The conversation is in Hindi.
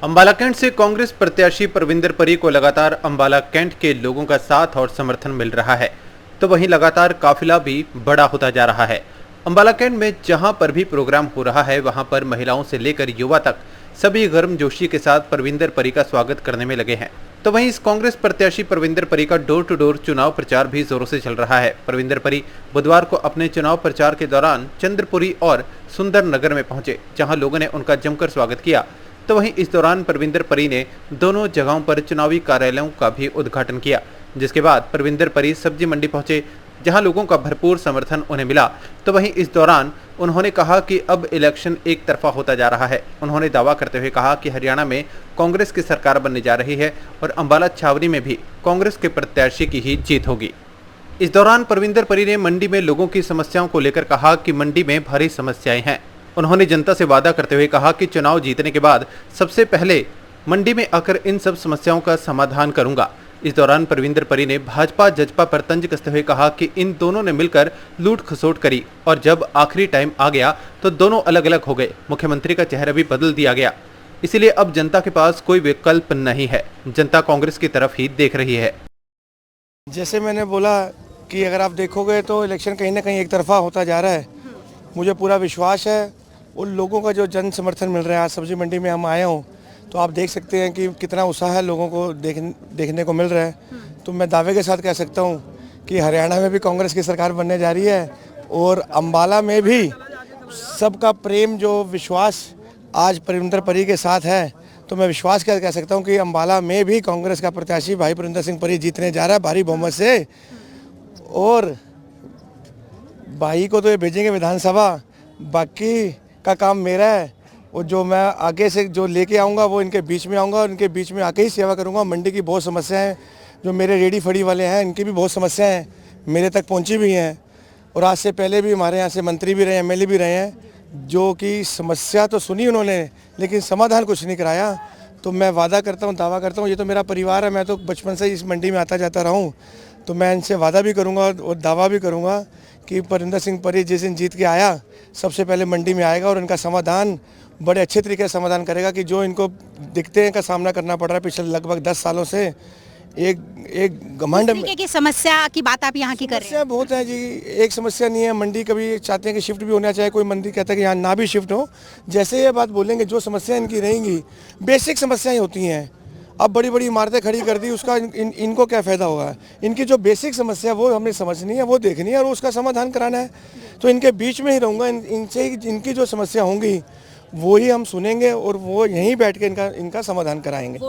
अंबाला कैंट से कांग्रेस प्रत्याशी परविंदर परी को लगातार अंबाला कैंट के लोगों का साथ और समर्थन मिल रहा है, तो वहीं लगातार काफिला भी बड़ा होता जा रहा है। अंबाला कैंट में जहां पर भी प्रोग्राम हो रहा है, वहां पर महिलाओं से लेकर युवा तक सभी गर्मजोशी के साथ परविंदर परी का स्वागत करने में लगे हैं। तो वहीं इस कांग्रेस प्रत्याशी परविंदर परी का डोर टू डोर चुनाव प्रचार भी जोरों से चल रहा है। परविंदर परी बुधवार को अपने चुनाव प्रचार के दौरान चंद्रपुरी और सुंदर नगर में पहुंचे, जहां लोगों ने उनका जमकर स्वागत किया। तो वहीं इस दौरान परविंदर परी ने दोनों जगहों पर चुनावी कार्यालयों का भी उद्घाटन किया, जिसके बाद परविंदर परी सब्जी मंडी पहुंचे, जहां लोगों का भरपूर समर्थन उन्हें मिला। तो वहीं इस दौरान उन्होंने कहा कि अब इलेक्शन एक तरफा होता जा रहा है। उन्होंने दावा करते हुए कहा कि हरियाणा में कांग्रेस की सरकार बनने जा रही है और अंबाला छावनी में भी कांग्रेस के प्रत्याशी की ही जीत होगी। इस दौरान परविंदर परी ने मंडी में लोगों की समस्याओं को लेकर कहा कि मंडी में भारी समस्याएं हैं। उन्होंने जनता से वादा करते हुए कहा कि चुनाव जीतने के बाद सबसे पहले मंडी में आकर इन सब समस्याओं का समाधान करूंगा। इस दौरान परविंदर परी ने भाजपा जजपा पर तंज कसते हुए कहा कि इन दोनों ने मिलकर लूट खसोट करी और जब आखिरी टाइम आ गया तो दोनों अलग अलग हो गए। मुख्यमंत्री का चेहरा भी बदल दिया गया, इसीलिए अब जनता के पास कोई विकल्प नहीं है। जनता कांग्रेस की तरफ ही देख रही है। जैसे मैंने बोला कि अगर आप देखोगे तो इलेक्शन कहीं ना कहीं एक तरफा होता जा रहा है। मुझे पूरा विश्वास है उन लोगों का जो जन समर्थन मिल रहा है। आज सब्जी मंडी में हम आए हों तो आप देख सकते हैं कि कितना उत्साह है लोगों को देखने को मिल रहा है। तो मैं दावे के साथ कह सकता हूं कि हरियाणा में भी कांग्रेस की सरकार बनने जा रही है और अंबाला में भी सबका प्रेम जो विश्वास आज परविंदर परी के साथ है, तो मैं विश्वास कर कह सकता हूं कि अंबाला में भी कांग्रेस का प्रत्याशी भाई परविंदर सिंह परी जीतने जा रहा है भारी बहुमत से। और भाई को तो ये भेजेंगे विधानसभा, बाकी का काम मेरा है। और जो मैं आगे से जो लेके आऊँगा वो इनके बीच में आऊँगा और इनके बीच में आके ही सेवा करूँगा। मंडी की बहुत समस्याएं हैं, जो मेरे रेडी फड़ी वाले हैं इनकी भी बहुत समस्याएं हैं, मेरे तक पहुँची भी हैं। और आज से पहले भी हमारे यहाँ से मंत्री भी रहे, एमएलए भी रहे हैं, जो कि समस्या तो सुनी उन्होंने लेकिन समाधान कुछ नहीं कराया। तो मैं वादा करता हूँ, दावा करता हूँ, ये तो मेरा परिवार है, मैं तो बचपन से इस मंडी में आता जाता रहा हूँ। तो मैं इनसे वादा भी करूँगा और दावा भी करूँगा कि परविंदर सिंह परी जिस दिन जीत के आया सबसे पहले मंडी में आएगा और इनका समाधान बड़े अच्छे तरीके से समाधान करेगा। कि जो इनको दिखते हैं का सामना करना पड़ रहा है पिछले लगभग 10 सालों से, एक घमंड की समस्या की बात आप यहाँ की कर रहे हैं। समस्या बहुत है जी, एक समस्या नहीं है। मंडी कभी चाहते हैं कि शिफ्ट भी होना चाहिए, कोई मंडी कहता है कि यहाँ ना भी शिफ्ट हो। जैसे ये बात बोलेंगे जो समस्या इनकी रहेंगी बेसिक समस्याएं होती हैं। अब बड़ी बड़ी इमारतें खड़ी कर दी, उसका इनको क्या फ़ायदा होगा। इनकी जो बेसिक समस्या वो हमें समझनी है, वो देखनी है और उसका समाधान कराना है। तो इनके बीच में ही रहूँगा, इनसे इनकी जो समस्या होंगी वो ही हम सुनेंगे और वो यहीं बैठ के इनका समाधान कराएंगे।